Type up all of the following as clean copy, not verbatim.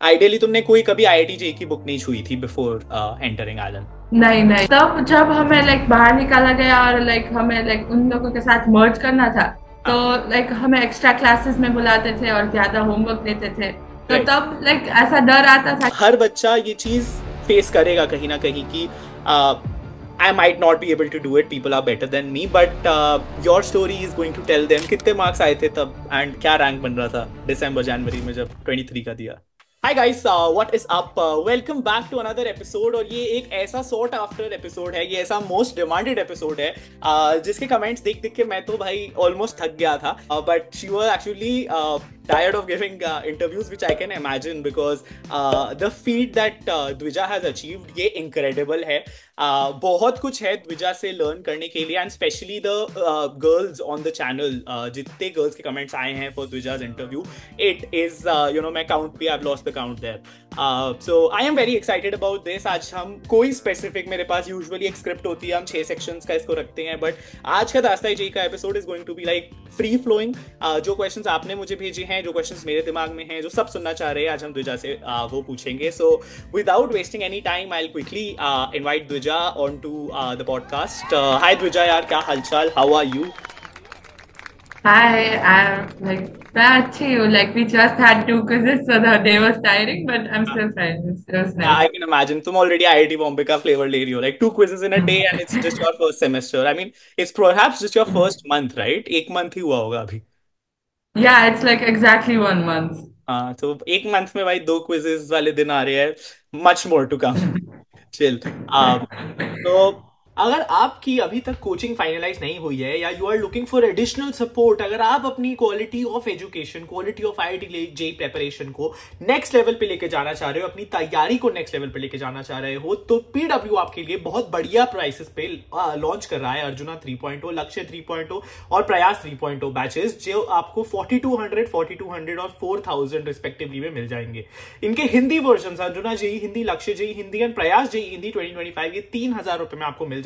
Ideally तुमने कोई कभी आईआईटी जेई की बुक नहीं छुई थी बिफोर एंटरिंग एलन? नहीं नहीं, तब जब हमें बाहर निकाला गया और हमें उन लोगों के साथ मर्ज करना था, तो हाँ। हमें एक्स्ट्रा क्लासेस में बुलाते थे और ज्यादा होमवर्क देते थे। तो राइट। तब ऐसा डर आता था। हर बच्चा ये चीज फेस करेगा कहीं ना कहीं कि I might not be able to do it, people are better than me, but your story is going to tell them कितने मार्क्स आए थे तब एंड क्या रैंक बन रहा था दिसंबर जनवरी में जब 23 का दिया। Hi guys, what is up, welcome back to another episode. और ये एक ऐसा सॉर्ट आफ्टर एपिसोड है, ये ऐसा मोस्ट डिमांडेड एपिसोड है जिसके कमेंट्स देख देख के मैं तो भाई ऑलमोस्ट थक गया था, but she was actually tired of giving interviews, which I can imagine because the feat that Dvija has achieved ये incredible है। बहुत कुछ है द्विजा से लर्न करने के लिए, and specially the girls on the channel, जितने गर्ल्स के कमेंट्स आए हैं for Dwija's interview, it is मैं काउंट भी, I have lost the count there. So I am very excited about this. आज हम कोई स्पेसिफिक, मेरे पास यूजुअली एक स्क्रिप्ट होती है, हम 6 सेक्शंस का इसको रखते हैं, बट आज का दास्ताई जी का episode is going to be like free flowing. जो क्वेश्चंस आपने मुझे भेजे हैं, जो क्वेश्चंस मेरे दिमाग में हैं, जो सब सुनना चाह रहे हैं, आज हम द्विजा से वो पूछेंगे। सो without wasting any time, I'll quickly invite Dvija onto the podcast. Hi Dvija, यार क्या हालचाल? How are you? Hi, I'm मैं अच्छी हूँ। We just had two quizzes, so the day was tiring, but I'm still fine. It was Yeah, nice. I can imagine. तुम already IIT Bombay का flavor ले रही हो. Like 2 quizzes in a day and it's just your first semester. I mean, it's perhaps just your first month, right? एक month ही हुआ होगा अभी. Yeah, it's exactly 1 month. हाँ, तो एक मंथ में भाई 2 quizzes वाले दिन आ रहे हैं. Much more to come. Chill. तो अगर आपकी अभी तक कोचिंग फाइनलाइज नहीं हुई है, या you are looking for additional support, अगर आप अपनी quality of education, quality of IIT JEE preparation को नेक्स्ट लेवल पे लेके जाना चाह रहे हो, अपनी तैयारी को नेक्स्ट लेवल पे लेके जाना चाह रहे हो, तो पीडब्ल्यू आपके लिए बहुत बढ़िया प्राइसेस पे लॉन्च कर रहा है अर्जुना 3.0, लक्ष्य 3.0 और प्रयास 3.0 बैचेस, जो आपको 4200 और 4000 रिस्पेक्टिवली में मिल जाएंगे। इनके हिंदी वर्जन अर्जुना जेई हिंदी, लक्ष्य जेई हिंदी एंड प्रयास जेई हिंदी 2025, ये 3000 रुपए में आपको मिल जाएंगे।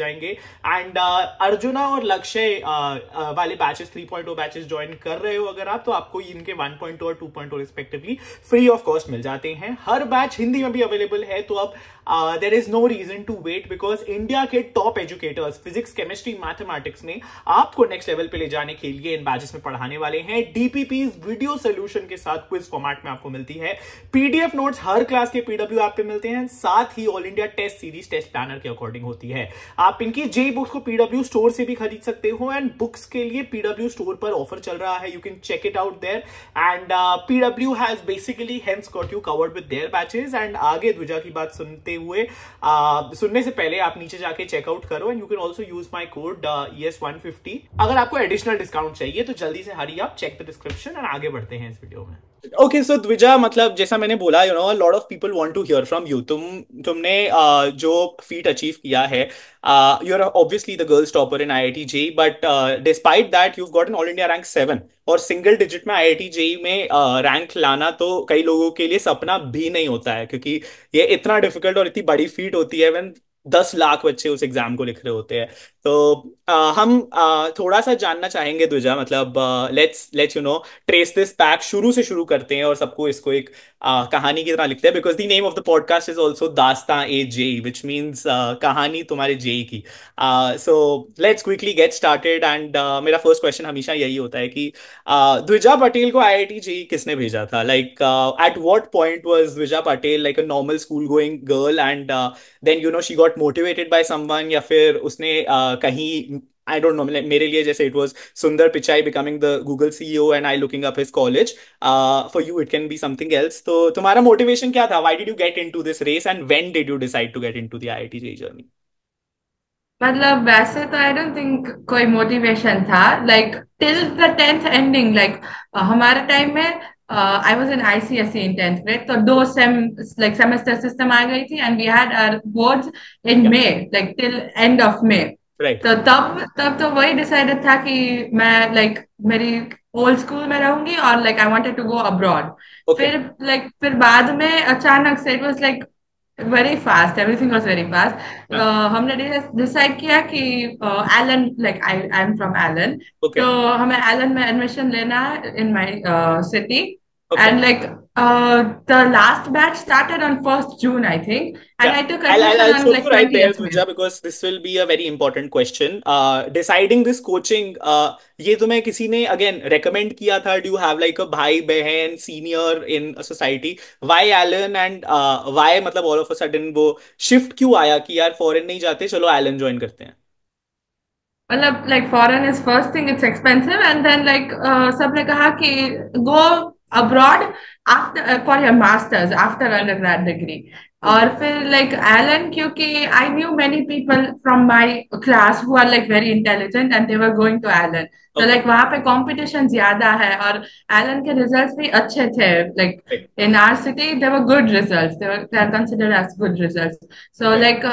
एंड अर्जुना और लक्ष्य वाले बैचेस 3.0 बैचेस ज्वाइन कर रहे हो अगर आप, तो आपको इनके 1.0 और 2.0 रिस्पेक्टिवली फ्री ऑफ कॉस्ट मिल जाते हैं। हर बैच हिंदी में भी अवेलेबल है, तो अब there is no reason to wait, because India के top educators physics, chemistry, mathematics में आपको नेक्स्ट लेवल पे ले जाने के लिए इन बैचेस में पढ़ाने वाले हैं। डीपीपीज वीडियो सोल्यूशन के साथ क्विज फॉर्मेट में आपको मिलती है। पीडीएफ नोट्स हर क्लास के पीडब्ल्यू ऐप पे मिलते हैं, साथ ही all India test series test planner के अकॉर्डिंग होती है। आप इनकी जेई बुक्स को पीडब्ल्यू स्टोर से भी खरीद सकते हो, एंड बुक्स के लिए पीडब्ल्यू स्टोर पर ऑफर चल रहा है, you can check it out there. And PW has basically hence got you covered with their batches. And आगे द्विजा की बात सुनते हुए, सुनने से पहले आप नीचे जाके चेकआउट करो, and you can also use my code ES150 अगर आपको एडिशनल डिस्काउंट चाहिए। तो जल्दी से हरी आप, चेक द डिस्क्रिप्शन, एंड आगे बढ़ते हैं इस वीडियो में। ओके, सो द्विजा, मतलब जैसा मैंने बोला, lot of people want to hear from you. तुमने जो फीट अचीव किया है, you are obviously the girls topper in IIT JEE, but despite that you got an all India rank 7, और सिंगल डिजिट में आईआईटी जेई में rank लाना तो कई लोगों के लिए सपना भी नहीं होता है, क्योंकि ये इतना डिफिकल्ट और इतनी बड़ी फीट होती है व्हेन 10 लाख बच्चे उस एग्जाम को लिख रहे होते हैं। तो हम थोड़ा सा जानना चाहेंगे द्विजा, मतलब let's let's trace this back, शुरू से शुरू करते हैं और सबको इसको एक कहानी की तरह लिखते हैं, because the name of the podcast is also Dastaan e JEE, which means कहानी तुम्हारे जेई की। So let's quickly get started, and मेरा फर्स्ट क्वेश्चन हमेशा यही होता है कि द्विजा पटेल को आईआईटी जेई किसने भेजा था? Like at what point was Dwija Patel like a normal school going girl, and then she got motivated by someone, या फिर उसने कहीं, आई डोंट नो, मेरे लिए जैसे it was Sundar Pichai becoming the Google CEO and I looking up his college, for you it can be something else. तो तुम्हारा motivation क्या था? Why did you get into this race, and when did you decide to get into the IIT JEE journey? वैसे तो I don't think कोई motivation था till the tenth ending. हमारे time में I was in ICSE in tenth grade, तो दो semester system आ गई थी, and we had our boards in या, May, till end of May. Right. तो तब तब तो वही डिसाइडेड था कि मैं मेरी ओल्ड स्कूल में रहूंगी, और I wanted to go abroad. Okay. फिर बाद में अचानक से it was very fast, everything was very fast. हाँ। हमने डिसाइड किया कि Allen, I am from Allen, okay. तो हमें एलन में एडमिशन लेना है in my city. Okay. And like the last batch started on 1st June, I think, and Yeah, I took I'll admission I'll on stop like you right there, 20th Dvija, May. because this will be a very important question. Deciding this coaching, ये तुम्हें किसी ने again recommend किया था? Do you have like a भाई बहन senior in a society? Why Alan and why मतलब all of a sudden वो shift क्यों आया कि यार foreign नहीं जाते, चलो Alan join करते हैं? मतलब like foreign is first thing, it's expensive, and then like सबने कहा कि go abroad after for your masters after हाँ, undergrad degree. हम्म, और फिर like Alan, क्योंकि I knew many people from my class who are like very intelligent and they were going to Alan. तो okay, like वहाँ पे competition ज्यादा है, और Alan के results भी अच्छे थे. Like right, in our city they were good results, they are considered as good results. So right. like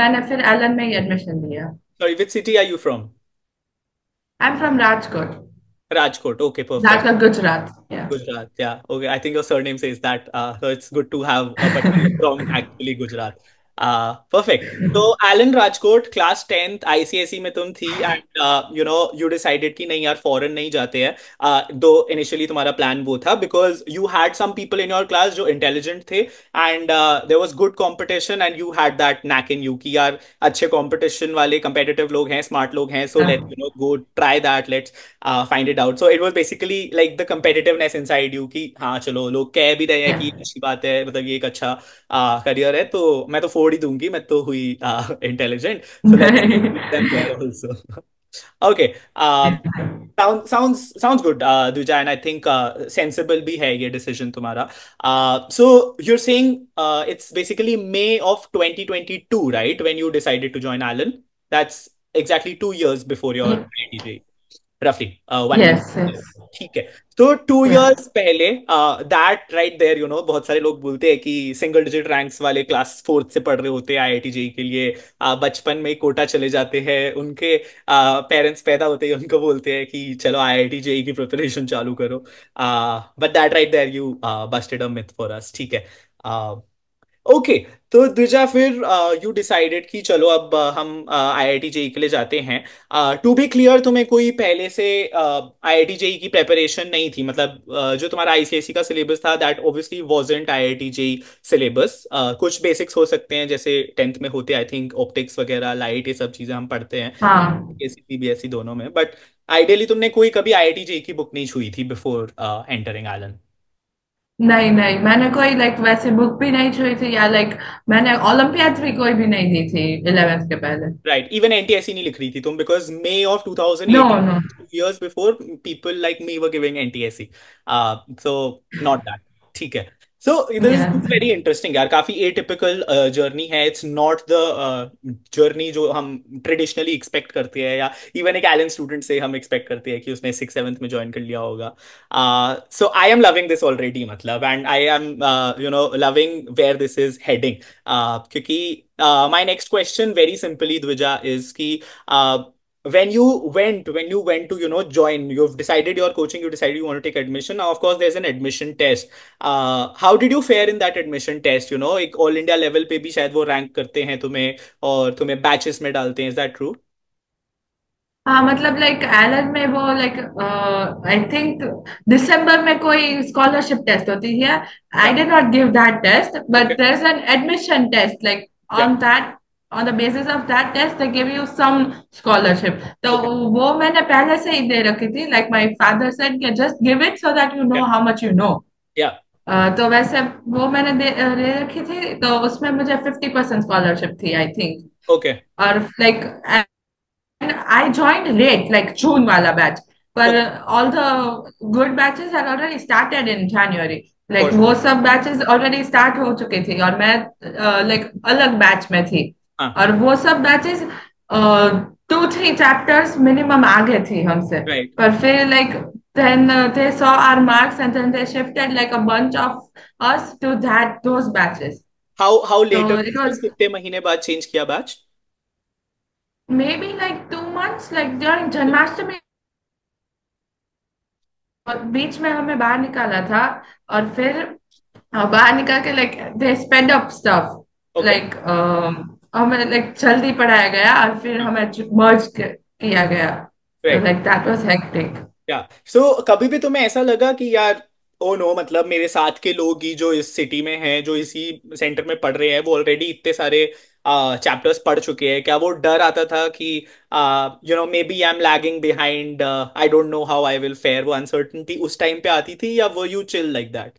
मैंने फिर Alan में ही admission लिया. Sorry, which city are you from? I'm from Rajkot. Rajkot. Okay, perfect. Rajkot, Gujarat. Yeah. Gujarat, yeah. Okay, I think your surname says that. So it's good to have a person from actually Gujarat. Perfect. So Alan Rajkot, class 10th ICSE में तुम थी, and you decided कि नहीं यार foreign नहीं जाते हैं. दो initially तुम्हारा plan वो था because you had some people in your class जो intelligent थे, and there was good competition and you had that knack in you कि यार अच्छे competition वाले competitive लोग हैं, smart लोग हैं, so Yeah. let's go try that, let's find it out. So it was basically like the competitiveness inside you कि हाँ चलो लोग कह भी रहे हैं कि Yeah. अच्छी बात है, मतलब ये एक अच्छा करियर है, तो मैं तो फोड़ ही दूंगी, मैं तो हुई intelligent, so let's put them there also. Okay. Sounds good, Duja, and I think sensible भी है ये decision तुम्हारा. So you're saying it's basically May of 2022, right, when you decided to join Allen? That's exactly 2 years before your IIT, रफली 1 month. Yes, yes. ठीक है. तो to Yeah. Years पहले that right there, बहुत सारे लोग बोलते हैं कि सिंगल डिजिट रैंक्स वाले क्लास फोर्थ से पढ़ रहे होते हैं आईआईटी जेई के लिए, बचपन में कोटा चले जाते हैं, उनके पेरेंट्स पैदा होते ही उनको बोलते हैं कि चलो आईआईटी जेई की प्रिपरेशन चालू करो. But that right there you busted a myth for us. ठीक है. ओके. तो द्विजा फिर यू डिसाइडेड कि चलो अब हम आईआईटी जेई के लिए जाते हैं. टू बी क्लियर, तुम्हें कोई पहले से आईआईटी जेई की प्रेपरेशन नहीं थी, मतलब जो तुम्हारा आईसीएसई का सिलेबस था that obviously wasn't IIT JEE syllabus. कुछ बेसिक्स हो सकते हैं जैसे टेंथ में होते, आई थिंक ऑप्टिक्स वगैरह लाइट, ये सब चीजें हम पढ़ते हैं हाँ. सीबीएसई दोनों में, बट आइडियली तुमने कोई कभी आईआईटी जेई की बुक नहीं छुई थी बिफोर एंटरिंग आइलन? नहीं नहीं, मैंने कोई लाइक वैसे बुक भी नहीं छुई थी, या लाइक मैंने ओलंपियाड भी कोई भी नहीं दी थी 11th के पहले. राइट, इवन एनटीएससी नहीं लिख रही थी तुम, because May of no 2018, no. 2 years before, people like me were giving NTSC. So not that. ठीक है. So this yeah. Is very interesting यार, काफी एटिपिकल जर्नी है. इट्स नॉट द जर्नी जो हम ट्रेडिशनली एक्सपेक्ट करते हैं, या इवन एक एलन स्टूडेंट से हम एक्सपेक्ट करते हैं कि उसने 6th 7th में ज्वाइन कर लिया होगा. So I am loving this already, मतलब, and I am loving where this is heading. क्योंकि my next question very simply, Dvija, is ki when you went to join, you've decided your coaching, you decided you want to take admission. Now of course there's an admission test. How did you fare in that admission test? एक all India level पे भी शायद वो rank करते हैं तुम्हें, और तुम्हें बैचेस में डालते हैं. Is that true? हाँ मतलब लाइक एलन में वो लाइक आई थिंक दिसंबर में कोई स्कॉलरशिप टेस्ट होती है. Yeah. I did not give that test, but okay. There is an admission test like yeah. On that, on the basis of that test they give you some scholarship. तो okay. वो मैंने पहले से ही दे रखी थी, like my father said कि just give it so that you know how much you know. या. तो वैसे वो मैंने दे रखी थी, तो उसमें मुझे 50% स्कॉलरशिप थी आई थिंक. ओके. और like I joined late, like June wala batch. But okay. all the good batches had already started in January. Like और वो सब batches already start हो चुके थे, और मैं like अलग batch में थी. हाँ. और वो सब batches 2-3 chapters minimum आगे थी हमसे. राइट. पर फिर like then they saw our marks and then they shifted like a bunch of us to those batches. How So later, it was कितने महीने बाद चेंज किया batch? maybe like 2 months, like during Janmashtami. और बीच में हमें बाहर निकाला था, और फिर बाहर निकाल के like they sped up stuff, okay. Like हमें लाइक जल्दी पढ़ाया गया और फिर हमें मर्ज किया गया. Right. Like that was hectic. Yeah. So कभी भी तुम्हें ऐसा लगा कि यार ओ नो, मतलब मेरे साथ के लोग ही जो इस सिटी में हैं, जो इसी सेंटर में पढ़ रहे हैं, वो ऑलरेडी इतने सारे चैप्टर्स पढ़ चुके हैं, क्या वो डर आता था कि maybe I am lagging behind, I don't know how I will fare, वो अनसर्टनिटी उस टाइम पे आती थी, या वो यू चिल लाइक दैट?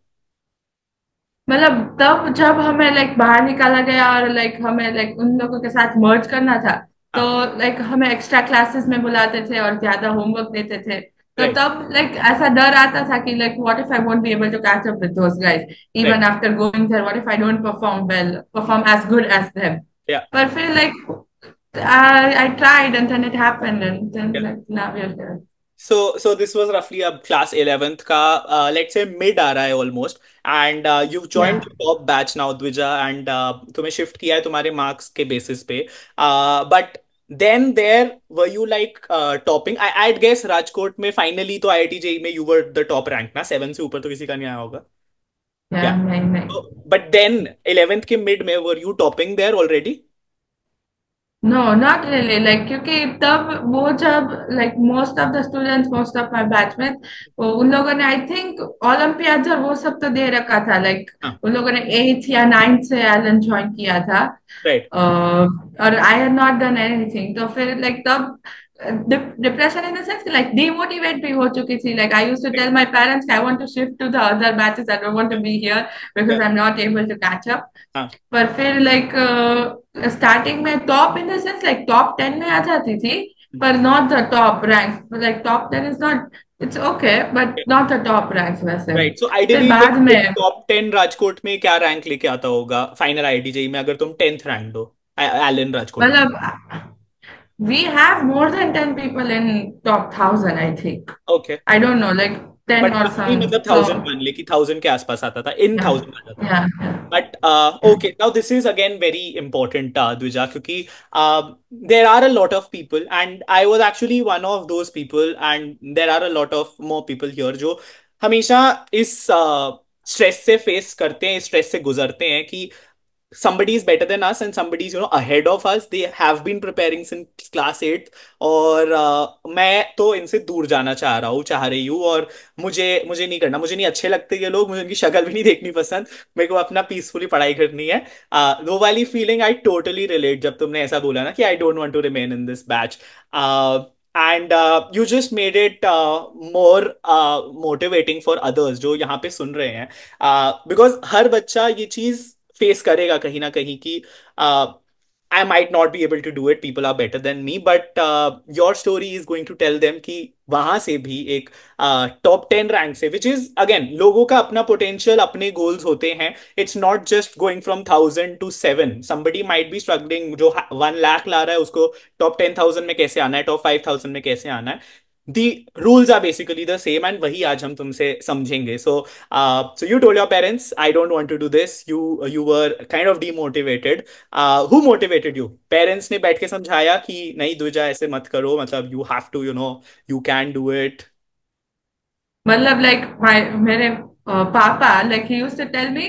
मतलब तब जब हमें लाइक बाहर निकाला गया और लाइक हमें लाइक उन लोगों के साथ मर्ज करना था, तो हाँ। लाइक हमें एक्स्ट्रा क्लासेस में बुलाते थे और ज्यादा होमवर्क देते थे। तो राइट। तब लाइक ऐसा डर आता था कि like what if I won't be able to catch up with those guys right. Even after going there, what if I don't perform as good as them. Yeah. पर फिर like I tried and then it happened and then like now we're here. So this was roughly अब class 11th का, let's say mid आ रहा है almost, and you've joined Yeah. the top batch now, Dvija, and तुम्हें shift किया है तुम्हारे marks के basis पे, but then there were you like topping, I'd guess Rajkot में finally तो IIT JEE में you were the top rank ना, 7 से ऊपर तो किसी का नहीं आया होगा। Yeah, Yeah. नहीं। So, but then 11th के mid में were you topping there already? No not really like, क्योंकि तब वो जब like most of the students, most of my batchmate, उन लोगों ने आई थिंक ओलंपियाड और वो सब तो दे रखा था लाइक। हाँ। उन लोगों ने 8th या 9th से एलन ज्वाइन किया था। राइट। और I had not done anything, तो फिर लाइक तब depression in the sense like demotivate भी हो चुकी थी। Like I used to tell my parents I want to shift to the other batches, I don't want to be here because I am not able to catch up. हाँ। पर फिर like starting में top in the sense like top 10 में आ जाती थी, पर not the top rank. Like top 10 is not, it's okay but not the top ranks वैसे। राइट, सो फिर आइडियली बाद में टॉप 10 राजकोट में क्या रैंक लेके आता होगा फाइनल आईआईटी जेई में, अगर तुम 10th रैंक दो एलन राजकोट में? मतलब we have more than 10 people in top 1000 I think. Okay. I don't know like 10 but or रफली some मतलब no. 1000 मान ले कि 1000 के आसपास आता था, इन Yeah, 1000 आता था। yeah, yeah, But yeah. okay, now this is again very important, Dvija, क्योंकि there are a lot of people, and I was actually one of those people, and there are a lot of more people here जो हमेशा इस stress से face करते हैं, इस stress से गुजरते हैं कि somebody is better than us and somebody is ahead of us, they have been preparing since class 8th, और मैं तो इनसे दूर जाना चाह रहा हूँ, चाह रही हूँ, और मुझे मुझे नहीं करना, मुझे नहीं अच्छे लगते ये लोग, मुझे उनकी शक्ल भी नहीं देखनी पसंद, मेरे को अपना पीसफुली पढ़ाई करनी है। वो वाली फीलिंग आई टोटली रिलेट जब तुमने ऐसा बोला ना कि I don't want to remain in this batch, and you just made it more motivating for others जो यहाँ पे सुन रहे हैं, बिकॉज हर बच्चा ये चीज फेस करेगा कहीं ना कहीं कि I might not be able to do it. People are better than me, but your story is going to tell them कि वहां से भी एक टॉप 10 रैंक से, विच इज अगेन लोगों का अपना पोटेंशियल, अपने गोल्स होते हैं, it's not just going from 1000 to 7, somebody might be struggling जो 1 लाख ला रहा है उसको टॉप 10,000 में कैसे आना है, टॉप 5,000 में कैसे आना है, the rules are basically the same, and वही आज हम तुमसे समझेंगे। So you told your parents I don't want to do this, you were kind of demotivated, who motivated you? Parents ने बैठ के समझाया कि नहीं द्विजा ऐसे मत करो, मतलब you have to, you can do it? मतलब लाइक मेरे पापा like he used to tell me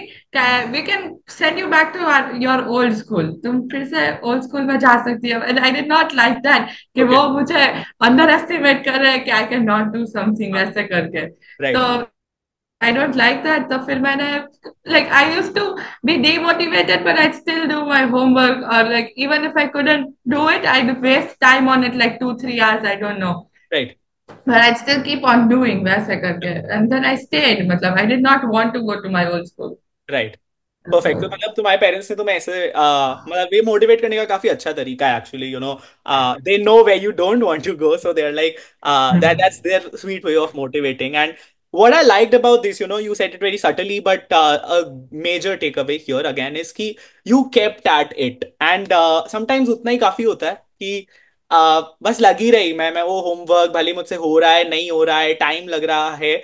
we can send you back to your old school, तुम फिर से ओल्ड स्कूल में जा सकती हो। And I did not like that कि Okay. वो मुझे अंडर एस्टिमेट कर रहे हैं कि I can not do something वैसे करके। Right. तो आई डोंट लाइक दैट, तो फिर मैंने like I used to be demotivated but I'd still do my homework or like even if I couldn't do it I'd waste time on it like 2 3 hours, I don't know, Right. but I'd still keep on doing वैसे करके and then I stayed, मतलब I did not want to go to my old school. Right. Perfect, तो मतलब तुम्हारे parents ने तुम्हें ऐसे मतलब ये मोटिवेट करने का काफी अच्छा तरीका है actually, they know where you don't want to go, so they are like that's their sweet way of motivating. And what I liked about this, you said it very subtly, but a major takeaway here again is कि you kept at it, and sometimes उतना ही काफी होता है कि बस लगी रही, मैं वो होमवर्क भले मुझसे हो रहा है नहीं हो रहा है, टाइम लग रहा है,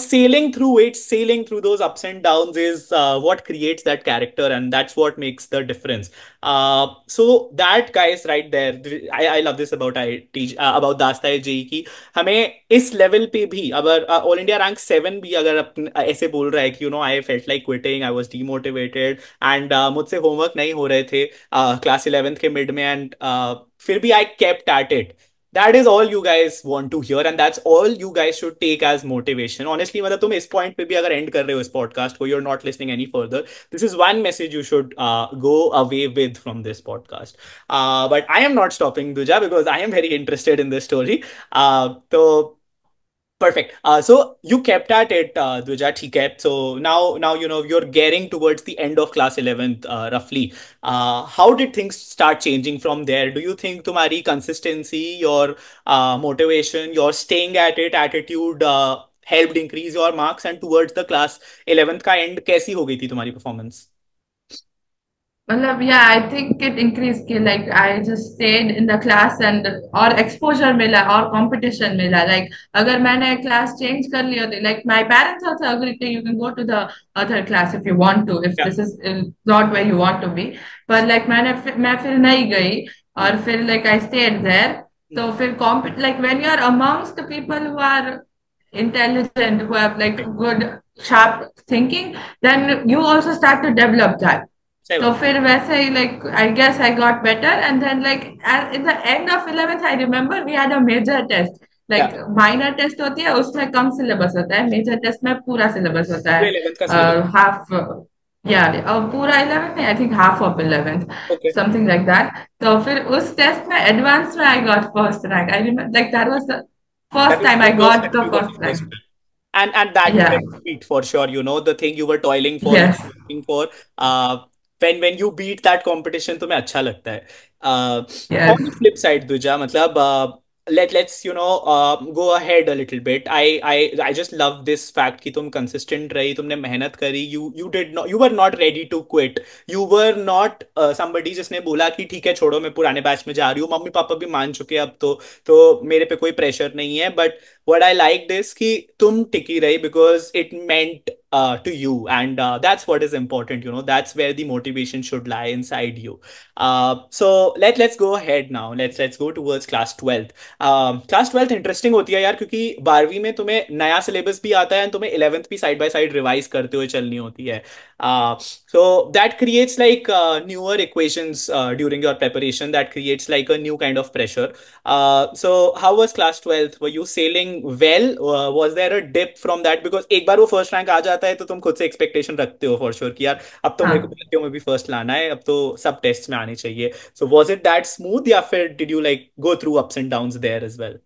sailing through it, sailing through those ups and downs is what creates that character, and that's what makes the difference. So that guys right there, I love this about I teach about Dastaan JEE की, हमें इस level पे भी अगर all India rank 7 भी अगर ऐसे बोल रहा है कि I felt like quitting, I was demotivated, and मुझसे होमवर्क नहीं हो रहे थे क्लास 11th के मिड में, एंड फिर भी I kept at it, That is all you guys want to hear, and that's all you guys should take as motivation. Honestly, मतलब तुम इस point पे भी अगर end कर रहे हो इस podcast को, you're not listening any further. This is one message you should go away with from this podcast. But I am not stopping Duja because I am very interested in this story. So perfect. So you kept at it, Dvija, ठीक है. So now you know you're gearing towards the end of class 11th, roughly. How did things start changing from there? Do you think तुम्हारी consistency, your motivation, your staying at it attitude helped increase your marks, and towards the class 11th का end कैसी हो गई थी तुम्हारी performance? मतलब या आई think it increase की like I just stayed in the class and और एक्सपोजर मिला और कंपटीशन मिला लाइक अगर मैंने क्लास चेंज कर ली होती like my parents also agree you can go to the other class if you want to if Yeah. This is not where you want to be पर like मैं फिर नहीं गई Hmm. और फिर like I stayed there Hmm. तो फिर compete like when you are amongst the people who are intelligent who have like Right. good sharp thinking then you also start to develop that सही तो बात. फिर वैसे ही like I guess I got better and then like in the end of 11th I remember we had a major test Yeah. like minor test होती है उसमें कम syllabus होता है major test में पूरा syllabus होता पूरे है 11th का syllabus. half yeah पूरा 11th नहीं I think half of 11th Okay. something like that तो फिर उस test में advanced में I got first rank I remember like that was the That first was time the I first got time the you got first the rank. first rank. And that Yeah. felt sweet for sure. You know, the thing you were toiling for, you Yes. were looking for. Uh, when you beat that competition, तुम्हें अच्छा लगता है. On Yes. the flip side, Duja, मतलब let's you know go ahead a little bit. I just love this fact कि तुम consistent रही, तुमने मेहनत करी. You were not ready to quit. You were not somebody जिसने बोला कि ठीक है छोड़ो मैं पुराने बैच में जा रही हूँ. मम्मी पापा भी मान चुके हैं अब तो मेरे पे कोई प्रेशर नहीं है. But what I liked is कि तुम टिकी रही because it meant to you, and that's what is important. You know, that's where the motivation should lie inside you. So let's go ahead now. Let's go towards class 12th. Class 12th interesting होती है यार, क्योंकि 12वीं में तुम्हें नया syllabus भी आता है और तुम्हें 11th भी साइड बाय साइड रिवाइज करते हुए चलनी होती है. So that creates like newer equations during your preparation. That creates like a new kind of pressure. So how was class 12th? Were you sailing well? Was there a dip from that? Because एक बार वो first rank आ जाता है तो तुम खुद से expectation रखते हो फॉर श्योर कि यार अब तो मेरे को हाँ बच्चों में भी फर्स्ट लाना है, अब तो सब टेस्ट में आनी चाहिए. So was it that smooth, या फिर did you like go through ups and downs there as well?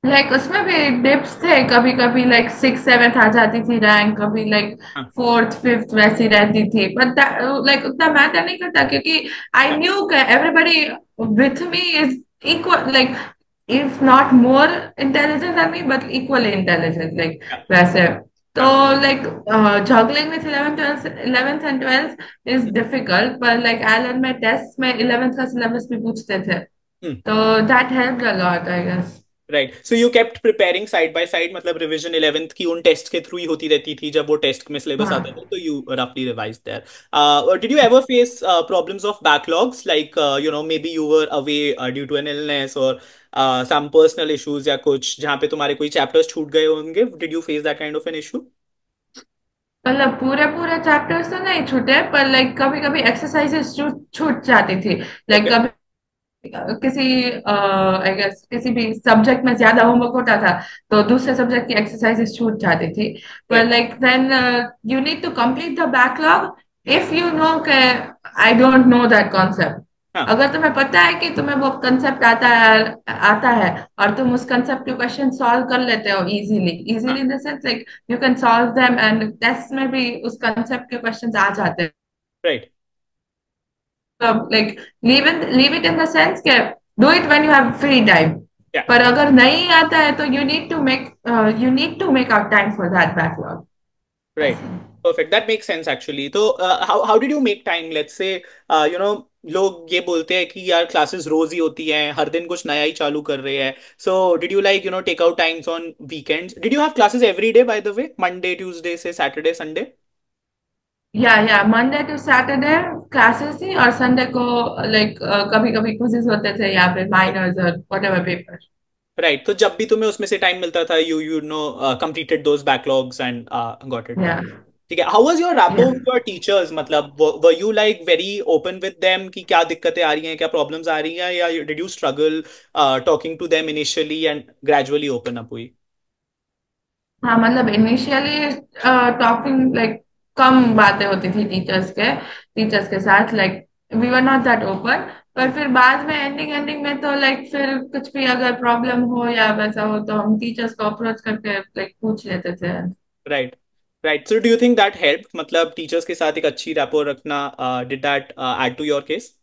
Like उसमें भी डिप्स थे कभी कभी लाइक सिक्स सेवेंथ आ जाती थी रैंक कभी लाइक हाँ. फोर्थ फिफ्थ वैसी रहती थी बट लाइक उतना मैटर नहीं करता क्योंकि आई हाँ. Knew everybody with me is equal like if not more intelligent than me but equally intelligent like हाँ. वैसे तो हाँ. Like juggling with 11th and 12th is difficult पर लाइक एलन में टेस्ट में 11th का सिलेबस भी पूछते थे Hmm. तो that help a lot I guess right. So you kept preparing side by side, मतलब रिवीजन 11th की उन टेस्ट के थ्रू ही होती रहती थी. जब वो टेस्ट में सिलेबस आता था हाँ तो यू रफली revise there. Did you ever face problems of backlogs, like you know maybe you were away due to an illness और सम पर्सनल इश्यूज या कुछ जहाँ पे तुम्हारे कोई चैप्टर्स छूट गए होंगे? Did you face that kind of an issue? मतलब पूरे पूरे चैप्टर्स तो नहीं छूटे पर लाइक कभी कभी एक्सरसाइजेस छूट जाती थी लाइक ओके. कभी किसी आई गेस किसी भी सब्जेक्ट में ज्यादा होमवर्क होता था तो दूसरे सब्जेक्ट की एक्सरसाइजेस छूट जाती थी पर right. Like then you need to complete the backlog if you know के I don't know that concept हाँ. अगर तुम्हें पता है कि तुम्हें वो कंसेप्ट आता है और तुम उस कंसेप्ट के क्वेश्चन सॉल्व कर लेते हो इजीली इजीली हाँ. In the sense like you can solve them and test में भी उस कंसेप्ट के क्वेश्चंस आ जाते हैं right. like leave it in the sense के do it when you have free time या. पर अगर नहीं आता है तो you need to make out time for that backlog Right. ऐसे Perfect. That makes sense actually. तो how did you make time? Let's say you know लोग ये बोलते हैं कि यार क्लासेस रोज ही होती हैं, हर दिन कुछ नया ही चालू कर रहे हैं. So did you like you know take out times on weekends? Did you have classes every day by the way? Monday, Tuesday से Saturday, Sunday? या मंडे टू सैटरडे क्लासेस थी और संडे को लाइक कभी कभी क्विज़ेस होते थे या फिर माइनर्स और व्हाटएवर पेपर राइट. तो जब भी तुम्हें उसमें से टाइम मिलता था, you know completed those backlogs and got it या done. ठीक है, how was your rapport Yeah. With your teachers, मतलब were you like very open with them कि क्या दिक्कतें आ रही हैं, क्या प्रॉब्लम्स आ रही हैं, या did you struggle talking to them initially and gradually open up हुई? हाँ मतलब इनिशियली टॉकिंग लाइक कम बातें होती थी टीचर्स के साथ, like we were not that open. पर फिर बाद में एंडिंग एंडिंग में तो लाइक फिर कुछ भी अगर प्रॉब्लम हो या वैसा हो तो हम टीचर्स को अप्रोच करके लाइक पूछ लेते थे। Right, right, so do you think that help, मतलब टीचर्स के साथ एक अच्छी रैपो रखना, did that add to your case?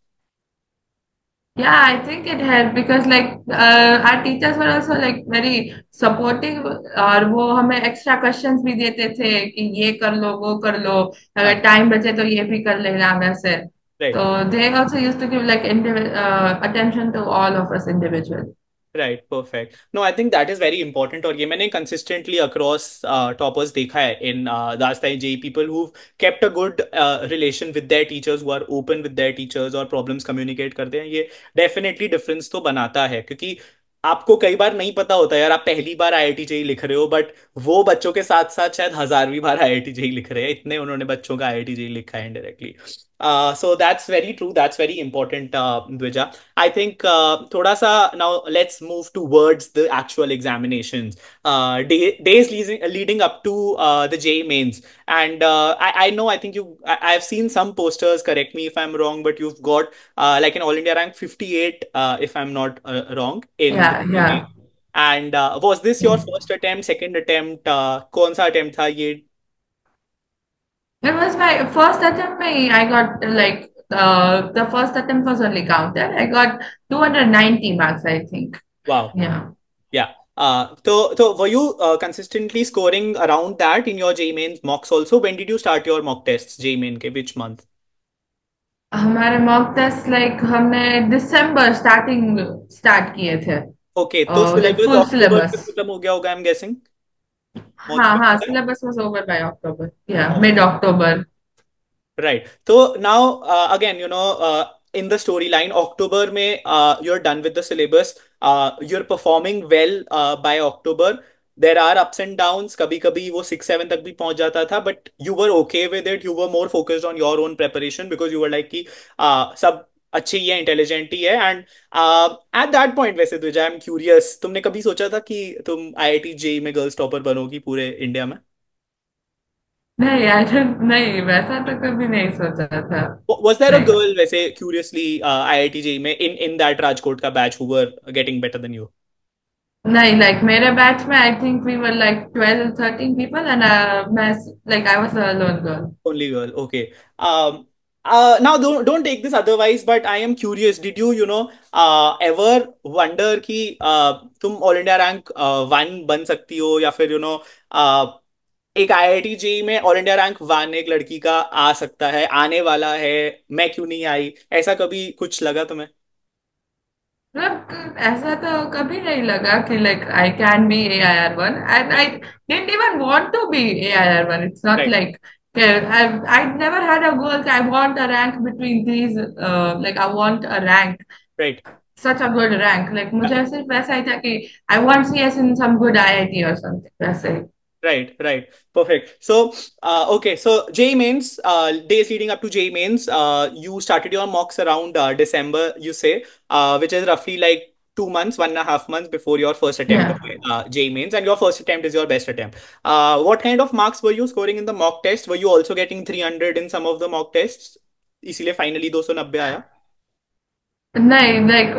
Yeah, I think it helped because like our teachers were also like very supportive, और वो हमें एक्स्ट्रा क्वेश्चंस भी देते थे कि ये कर लो वो कर लो, हाँ, अगर टाइम बचे तो ये भी कर लेना वैसे। राइट, तो they also used to give like attention to all of us individually. Right, perfect. No, I think that is very important, और ये मैंने कंसिस्टेंटली अक्रॉस टॉपर्स देखा है इन दास्तान JEE, people who kept a good relation with their teachers, who are open with their teachers और problems communicate करते हैं, ये डेफिनेटली डिफरेंस तो बनाता है। क्योंकि आपको कई बार नहीं पता होता यार, आप पहली बार आईआईटी जेई लिख रहे हो, बट वो बच्चों के साथ साथ शायद हजारवीं बार आईआईटी जेई लिख रहे हैं, इतने उन्होंने बच्चों का आईआईटी जेई लिखा है indirectly. So that's very true, that's very important, Dwija. I think thoda sa now let's move towards the actual examinations. Days leading up to the J mains, and I know, I think I've seen some posters. Correct me if I'm wrong, but you've got like an All India rank 58, if I'm not wrong, in the Yeah, J yeah. mains. And was this your first attempt, second attempt? कौन सा attempt था ये? It was my first attempt. I got like the first attempt was only counted. I got 290 marks, I think. Wow. Yeah. Yeah. So were you consistently scoring around that in your J mains mocks also? When did you start your mock tests, J main के which month? हमारे mock taste like हमने दिसंबर starting start किए थे, okay, तो like syllabus full अक्टूबर से syllabus. खत्म हो गया होगा, आई एम गेसिंग। हाँ हाँ, syllabus was over by October, या मिड अक्टूबर। राइट, तो now again in the story line, October में you are done with the syllabus, you are performing well by October. There are ups and downs, कभी कभी वो 6-7 तक भी पहुंच जाता था, but you were okay with it, you were more focused on your own preparation, because you were like कि सब अच्छे ही है, इंटेलिजेंट ही है। एंड एट दैट पॉइंट, वैसे तो आई एम क्यूरियस, तुमने कभी सोचा था कि तुम आईआईटी जेई में गर्ल्स टॉपर बनोगी पूरे इंडिया में? नहीं, आई डोंट, नहीं वैसा तो कभी नहीं सोचा था। Was there a नहीं girl, वैसे curiously, IIT JEE में in that राजकोट का batch who were getting better than you? नहीं, लाइक मेरे बैच में I think we were like 12 13 people and मैं like I was the lone girl. Only girl. Okay. Now don't take this otherwise, but I am curious. Did you ever wonder कि तुम all India rank 1 बन सकती हो, या फिर एक IIT JEE में ऑल इंडिया रैंक 1 एक लड़की का आ सकता है, आने वाला है, मैं क्यों नहीं आई, ऐसा कभी कुछ लगा तुम्हें? मतलब ऐसा तो कभी नहीं लगा कि like I can be AIR1, and I didn't even want to be AIR1। It's not right, like I never had a goal that I want a rank between these, like I want a rank, right, such a good rank, like मुझे सिर्फ वैसा ही था कि I want CS in some good IIT or something वैसे ही। right, right. Perfect. So, okay. So, J mains, days leading up to J mains, you started your mocks around December, you say, which is roughly like 2 months, 1.5 months before your first attempt of Yeah. J mains, and your first attempt is your best attempt. What kind of marks were you scoring in the mock test? Were you also getting 300 in some of the mock tests? इसीलिए finally 290 आया? नहीं like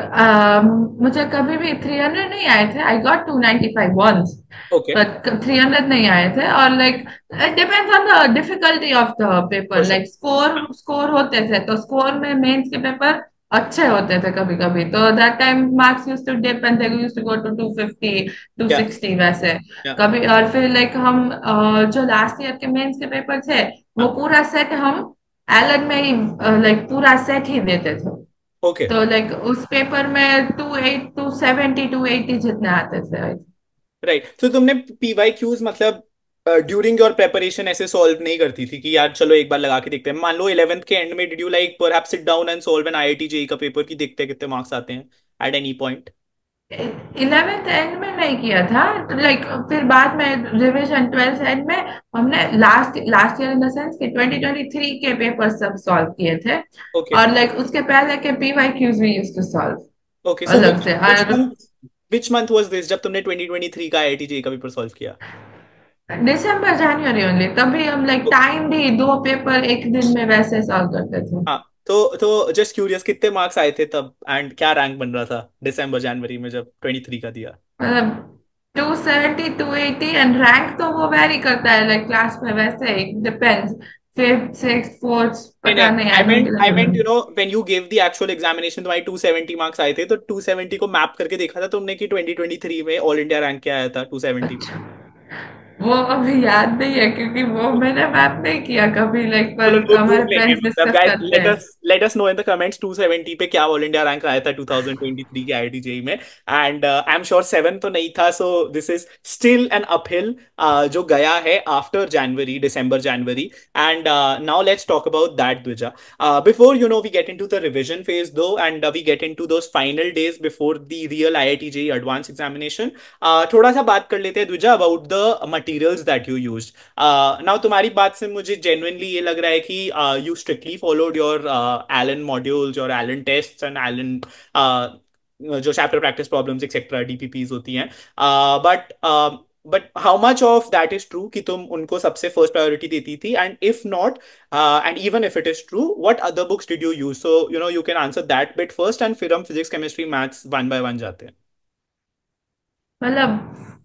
मुझे कभी भी 300 नहीं आए थे। I got 295 once, okay, but 300 नहीं आए थे। और like it depends on the difficulty of the for paper, sure. Like score score होते थे तो स्कोर में मेंस के पेपर अच्छे होते थे कभी कभी, तो that time marks used to dip and they used to go to 250 या, 260 वैसे या, कभी। और फिर लाइक हम जो लास्ट ईयर के मेंस के पेपर थे वो हाँ, पूरा सेट हम एलन में ही लाइक पूरा सेट ही देते थे। ओके, तो लाइक उस पेपर में 270 280 जितने आते थे। राइट। तो तुमने पीवाई क्यूज, मतलब ड्यूरिंग योर प्रेपरेशन ऐसे सॉल्व नहीं करती थी कि यार चलो एक बार लगा के देखते हैं, मान लो 11th के एंड में, did you like perhaps sit down and solve an IIT JEE का पेपर की देखते हैं कितने मार्क्स आते हैं at any point? 11th and में नहीं किया था, लाइक फिर बाद में रिवीजन 12th एंड में हमने last last year in the sense कि 2023 के पेपर सब सॉल्व किए थे। ओके और लाइक उसके पहले के PYQs we used to okay, solve so अलग से। और विच मंथ वाज दिस जब तुमने 2023 का आईआईटी जेईई का पेपर सॉल्व किया? दिसंबर जनवरी ओनली, तभी हम लाइक तो, टाइम भी 2 पेपर एक दिन में वैसे सॉल्व करते थे। हाँ, तो जस्ट क्यूरियस, कितने मार्क्स आए थे तब एंड क्या रैंक बन रहा था दिसंबर जनवरी में जब 23 का दिया? मतलब 270 280, एंड रैंक तो वो वेरी करता है लाइक क्लास में, वैसे ही डिपेंड्स। फिफ्थ सिक्स फोर्थ नहीं पता नहीं, नहीं, I I don't meant I remember. Meant when you give the actual examination तुम्हारी 270 मार्क्स आए थे, तो 270 को मैप करके देखा था तुमने कि 2023 में ऑल इंडिया रैंक क्या आया था 270 में? अच्छा, वो अभी याद नहीं है क्योंकि वो मैंने मैप नहीं किया कभी, लाइक चलो पर वो ढूंढ हमारे लेंगे, फ्रेंड्स मतलब डिस्कस गाइस करते हैं। Let us know in the comments 270 पे क्या ऑल इंडिया रैंक आया था 2023 के आईआईटी जेई में। एंड आई एम श्योर 7 तो नहीं था, so this is still an uphill जो गया है after January, December January. And now let's talk about that, Dwija. Before we get into the revision phase though, and we get into those final days before the real IIT JEE advanced examination, थोड़ा सा बात कर लेते हैं Dwija about the materials that you used. Now तुम्हारी बात से मुझे जेन्युइनली ये लग रहा है कि you strictly followed your Allen modules और एलन टेस्ट्स एंड एलन जो chapter practice problems etcetera DPPs होती हैं, but but how much of that is true कि तुम उनको सबसे फर्स्ट प्रायोरिटी देती थी, and if not and even if it is true, what other books did you use? So you can answer that bit first and फिर हम physics chemistry maths one by one जाते हैं। मतलब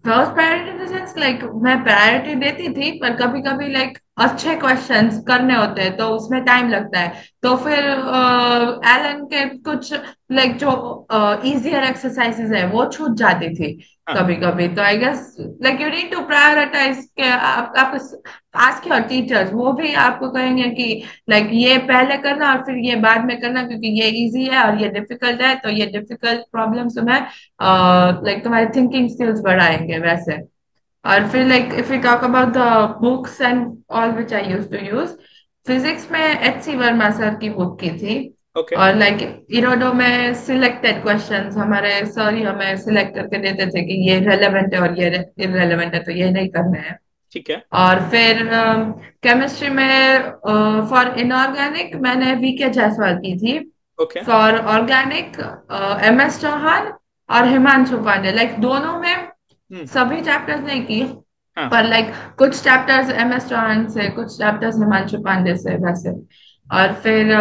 first priority in the sense like मैं priority देती थी, पर कभी कभी लाइक अच्छे क्वेश्चंस करने होते हैं तो उसमें टाइम लगता है, तो फिर एलन के कुछ लाइक जो इजियर एक्सरसाइजेज है वो छूट जाती थी हाँ। कभी कभी। तो I guess like you need to prioritise के आप आस्क योर टीचर्स, वो भी आपको कहेंगे कि लाइक ये पहले करना और फिर ये बाद में करना, क्योंकि ये इजी है और ये डिफिकल्ट है, तो ये डिफिकल्ट प्रॉब्लम्स तुम्हें लाइक तुम्हारे थिंकिंग स्किल्स बढ़ाएंगे वैसे। और फिर like if you talk about the books and all which I used to use, physics में एच सी वर्मा सर की बुक की थी। ओके। और लाइक इरोडो में सिलेक्टेड क्वेश्चंस हमारे सर ही हमें सिलेक्ट करके देते थे कि ये रेलेवेंट है और ये इरेलेवेंट है, तो ये नहीं करना है। ठीक है। और फिर केमिस्ट्री में फॉर इनऑर्गेनिक मैंने वीके जायसवाल की थी। Okay. For organic MS Chauhan और हिमांशु पांडे, लाइक दोनों में हम्म। सभी चैप्टर्स नहीं की, हाँ। पर लाइक कुछ चैप्टर्स MS चौहान से, कुछ चैप्टर्स हिमांशु पांडे से वैसे। और फिर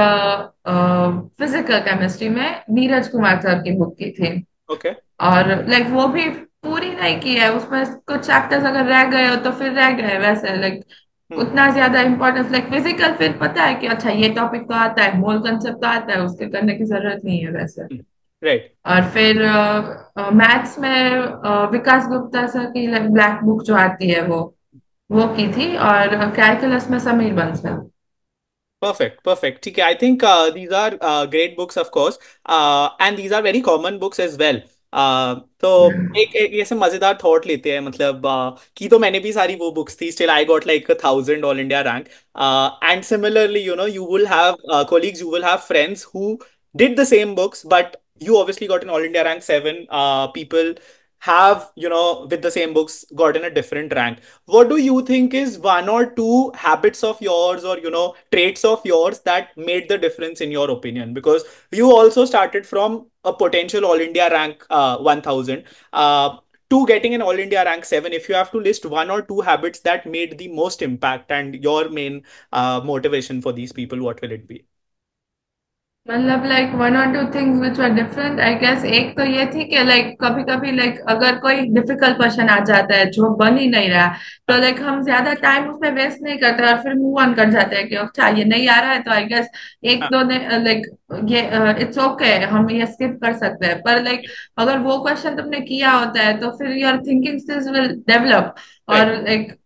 फिजिकल केमिस्ट्री में नीरज कुमार सर की बुक की थी। ओके। और लाइक वो भी पूरी नहीं की है, उसमें कुछ चैप्टर्स अगर रह गए हो तो फिर रह गए वैसे, लाइक हम्म। उतना ज्यादा इंपॉर्टेंस लाइक फिजिकल फिर पता है कि अच्छा ये टॉपिक तो आता है, मोल कंसेप्ट तो आता है, उसके करने की जरूरत नहीं है वैसे। राइट। और फिर मैथ्स में विकास गुप्ता सर की ब्लैक बुक जो आती है वो की थी। और कैलकुलस में समीर बंसल। Perfect, perfect. ठीक है, I think these are great books, of course, and these are very common books as well. तो एक ऐसे मजेदार थॉट लेते हैं, मतलब की तो मैंने भी सारी वो बुक्स थी, still I got like 1000 all India rank. And similarly you will have colleagues, you will have friends who did the same books, but you obviously got an all India rank 7. People have, with the same books, gotten a different rank. What do you think is one or two habits of yours, or traits of yours that made the difference in your opinion? Because you also started from a potential all India rank 1000 to getting an all India rank 7. If you have to list one or two habits that made the most impact and your main motivation for these people, what will it be? मतलब like one और two things which are different I guess. एक तो ये थी कि like कभी कभी like अगर कोई डिफिकल्ट क्वेश्चन आ जाता है जो बन ही नहीं रहा, तो हाँ। लाइक हम ज्यादा टाइम उसमें वेस्ट नहीं करते और फिर मूव ऑन कर जाते हैं कि अच्छा ये नहीं आ रहा है, तो आई गेस एक हाँ। दो ने लाइक ये इट्स ओके, हम ये स्किप कर सकते हैं। पर लाइक अगर वो क्वेश्चन तुमने किया होता है तो फिर your thinking skills will develop. Right. और लाइक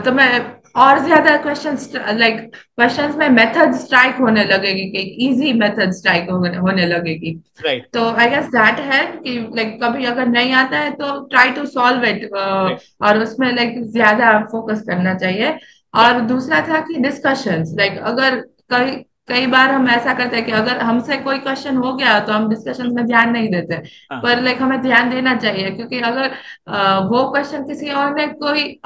तुम्हें और ज्यादा क्वेश्चंस लाइक क्वेश्चंस में मेथड स्ट्राइक होने लगेगी, कि इजी मेथड स्ट्राइक होने लगेगी। राइट। तो आई गेस दैट है कि लाइक कभी अगर नहीं आता है तो try to solve it, right. और उसमें लाइक ज्यादा फोकस करना चाहिए। या। और दूसरा था कि डिस्कशंस, लाइक अगर कहीं कई बार हम ऐसा करते हैं कि अगर हमसे कोई क्वेश्चन हो गया तो हम डिस्कशन में ध्यान नहीं देते, हाँ। पर लाइक हमें ध्यान देना चाहिए, क्योंकि अगर वो क्वेश्चन किसी और ने कोई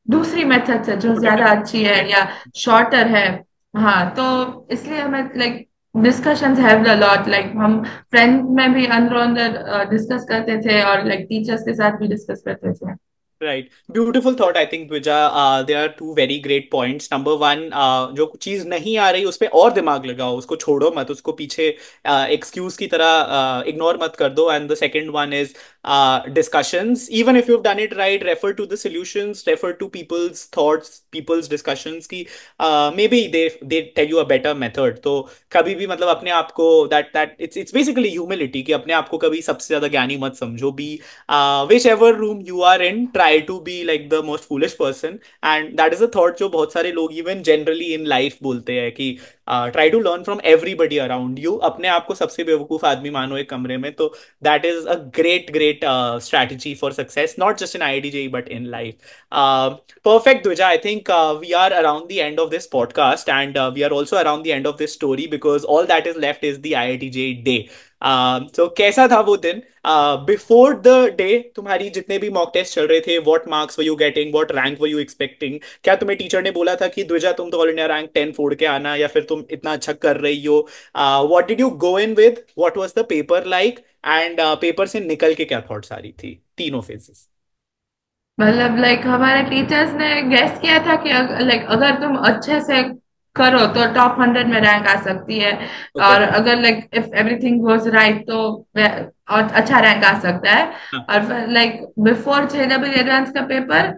दूसरी मेथड से जो ज्यादा अच्छी है या शॉर्टर है, हाँ, तो इसलिए हमें like discussions help a lot, like हम फ्रेंड में भी अंदर अंदर डिस्कस करते थे और लाइक टीचर्स के साथ भी डिस्कस करते थे। Right, beautiful thought I think Dwija. There are two very great points. Number one, जो चीज नहीं आ रही उस पर और दिमाग लगाओ, उसको छोड़ो मत, उसको पीछे एक्सक्यूज की तरह इग्नोर मत कर दो। And the second one is discussions. Even if you've done it right, refer to the solutions, refer to people's thoughts, people's discussions की maybe they tell you a better method. तो कभी भी मतलब अपने आप को that it's basically humility, कि अपने आप को कभी सबसे ज्यादा ज्ञानी मत समझो। Be whichever room you are in, try to be like the most foolish person. And that is a thought जो बहुत सारे लोग even generally in life बोलते हैं कि try to learn from everybody around you. अपने आप को सबसे बेवकूफ आदमी मानो एक कमरे में, तो that is a great strategy for success, not just in IITJE but in life. Perfect, Dvija. I think we are around the end of this podcast, and we are also around the end of this story, because all that is left is the IITJE day. So कैसा था वो दिन? Before the day तुम्हारी जितने भी mock test चल रहे थे, what marks were you getting, what rank were you expecting? क्या तुम्हें टीचर ने बोला था कि द्विजा तुम तो ऑल इंडिया रैंक 10 फोड़ के आना, या फिर तुम इतना अच्छा कर रही हो? What did you go in with, what was the paper like, and paper से निकल के क्या थॉट्स आ रही थी तीनों फेजेस? मतलब लाइक हमारे टीचर्स ने गेस किया था कि लाइक अगर तुम अच्छे से करो तो टॉप 100 में रैंक आ सकती है, ओके। और अगर like if everything goes right तो और अच्छा रैंक आ सकता है। हाँ। और लाइक बिफोर JEE एडवांस का पेपर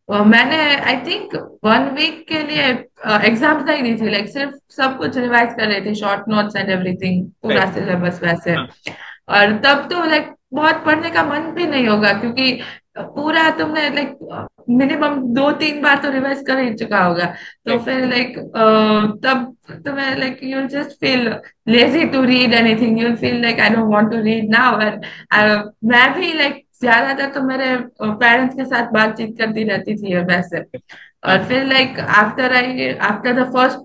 मैंने आई थिंक 1 वीक के लिए एग्जाम्स नहीं दी थी, लाइक सिर्फ सब कुछ रिवाइज कर रही थी, शॉर्ट नोट्स एंड एवरीथिंग, पूरा राइट। सिलेबस वैसे। हाँ। और तब तो लाइक बहुत पढ़ने का मन भी नहीं होगा, क्योंकि पूरा तुमने लाइक मिनिमम 2-3 बार तो रिवाइज कर ही चुका होगा। तो राइट। फिर लाइक तब तुम्हें like you just feel lazy to read anything, you feel like I don't want to read now. And मैं भी लाइक ज्यादातर तो मेरे पेरेंट्स के साथ बातचीत करती रहती थी वैसे। हाँ। और फिर like after the first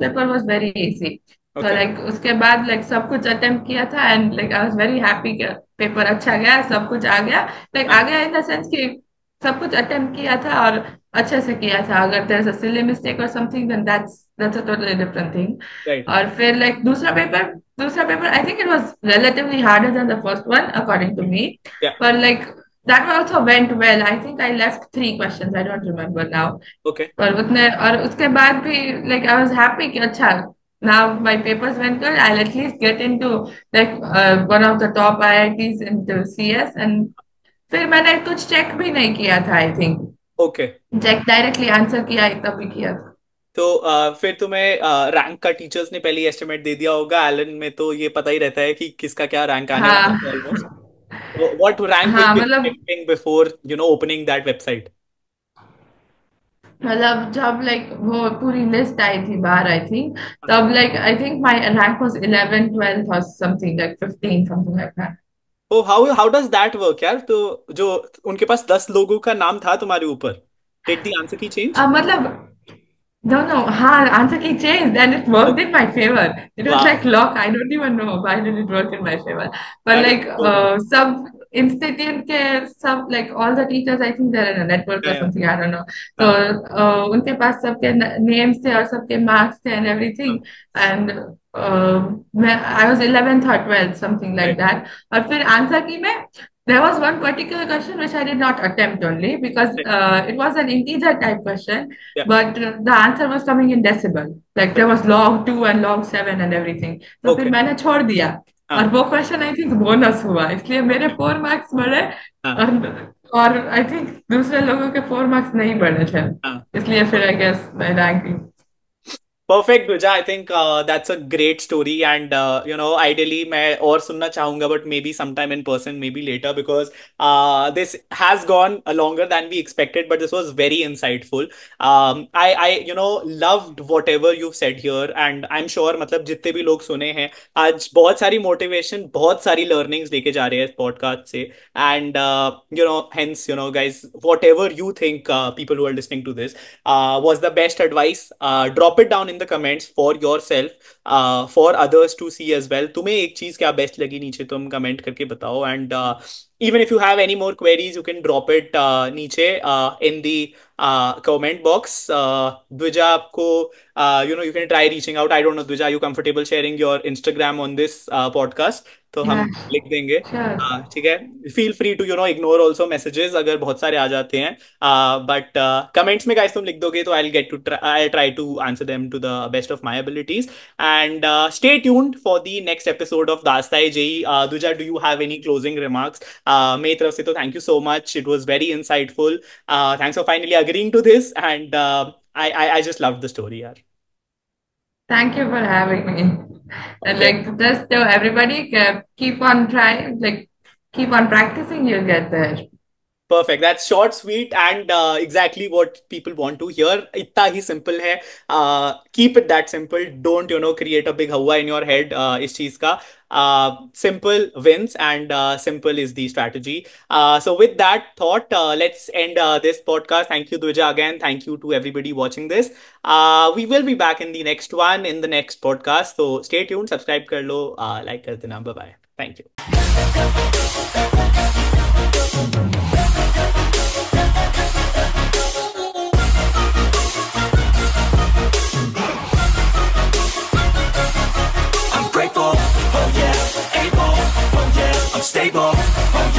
paper was very easy. तो ओके। लाइक उसके बाद लाइक सब कुछ अटेम्प्ट किया था, and like I was very happy कि पेपर अच्छा गया, सब कुछ आ गया। लाइक आ हाँ। गया इन द सेंस कि सब कुछ अटेम्प्ट किया था और अच्छे से किया था। अगर there is a silly mistake और something then that's a totally different thing. Right. और फिर लाइक दूसरा paper I think it was relatively harder than the first one according to me. Yeah. पर like that also went well. I think I left 3 questions. I don't remember now. Okay. पर उतने और उसके बाद भी like I was happy कि अच्छा, now my papers went good. I'll at least get into like one of the top IITs into CS, and फिर मैंने कुछ चेक भी नहीं किया था, I think okay. Check directly answer किया तभी किया था। तो फिर तुम्हें रैंक का टीचर्स ने पहले एस्टिमेट दे दिया होगा। एलन में तो ये पता ही रहता है कि किसका क्या रैंक आने वाला है ऑलमोस्ट। हाँ। व्हाट रैंक वर हाँ यू मतलब expecting before opening that website? मतलब जब लाइक वो पूरी लिस्ट आई थी बाहर, आई थिंक तब like I think my rank was 11 12 और something like 15 something like that. Oh, how does that work यार? तो जो उनके पास 10 लोगों का नाम था तुम्हारे ऊपर, डिड द आंसर की चेंज? मतलब no, no. Answer key changed, and it worked in my favor. It was like वाह, luck. I don't even know why did it work in my favor. But that is like so good. sub institute के सब like all the teachers, I think they're in a network or something. I don't know. तो हाँ। उनके पास सबके names थे और सबके marks थे and हाँ। everything. And I was 11th or 12th, something like right. that. और फिर answer की में there was one particular question which I did not attempt only because it was an integer type question, या। but the answer was coming in decimal. Like there was log 2 and log 7 and everything. तो फिर okay. मैंने छोड़ दिया। और हाँ। वो question I think bonus हुआ, इसलिए मेरे ओके। 4 मार्क्स बढ़े। हाँ। और आई थिंक दूसरे लोगों के 4 मार्क्स नहीं बढ़े थे, हाँ। इसलिए फिर आई गेस मैं ranking. Perfect Dwija, I think that's a great story. And ideally मैं और सुनना चाहूंगा, but maybe sometime in person, maybe later, because this has gone longer than we expected, but this was very insightful. I loved whatever you've said here, and I'm sure मतलब जितने भी लोग सुने हैं आज, बहुत सारी motivation, बहुत सारी लर्निंग्स लेके जा रहे हैं इस पॉडकास्ट से। And hence, guys, whatever you think, people who are listening to this, was the best advice, drop it down in the comments for yourself, for others to see as well. तुम्हें एक चीज क्या best लगी नीचे तुम comment करके बताओ. And even if you have any more queries, you can drop it नीचे in the comment box. Dvija, आपको you can try reaching out. I don't know, Dvija, are you comfortable sharing your Instagram on this podcast? तो हम Yeah, लिख देंगे. sure. ठीक है. Feel free to ignore also messages अगर बहुत सारे आ जाते हैं. बट कमेंट्स में गाइस तुम लिख दोगे तो I try to answer them to the best of my abilities. And stay tuned for the next episode of Dastaan e JEE. Dwija, do you have any closing remarks? मेरी तरफ से तो thank you so much. It was very insightful. Thanks for finally agreeing to this. And I just loved the story, यार. Thank you for having me. And Okay. like just tell everybody, keep on trying, like keep on practicing, you'll get there. Perfect. That's short, sweet, and exactly what people want to hear. इतना ही simple है. Keep it that simple. Don't create a big हवा in your head इस चीज का. Simple wins, and simple is the strategy. So with that thought, let's end this podcast. Thank you, Dvija, again. Thank you to everybody watching this. We will be back in the next one, in the next podcast. So stay tuned. Subscribe कर लो, like कर देना. Bye bye. Thank you. Grateful, oh yeah, able, oh yeah, I'm stable, oh yeah.